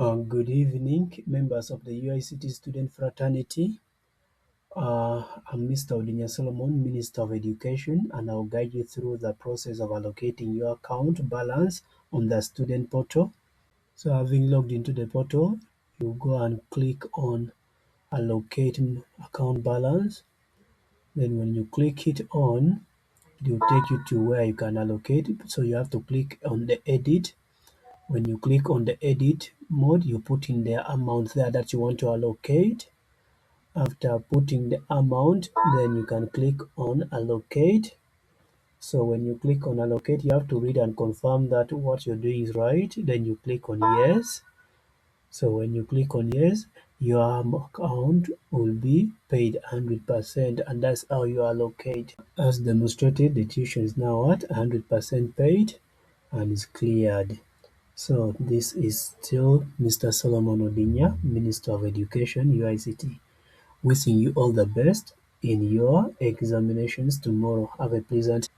Good evening, members of the UICT student fraternity. I'm Mr. Odinya Solomon, Minister of Education, and I'll guide you through the process of allocating your account balance on the student portal. So having logged into the portal, you go and click on Allocate account balance. Then when you click it on, it will take you to where you can allocate. So you have to click on the edit. When you click on the edit mode, you put in the amount there that you want to allocate. After putting the amount, then you can click on allocate. So when you click on allocate, you have to read and confirm that what you're doing is right. Then you click on yes. So when you click on yes, your account will be paid 100%, and that's how you allocate. As demonstrated, the tuition is now at 100% paid and is cleared. So this is still Mr. Solomon Odinya, Minister of Education, UICT. Wishing you all the best in your examinations tomorrow. Have a pleasant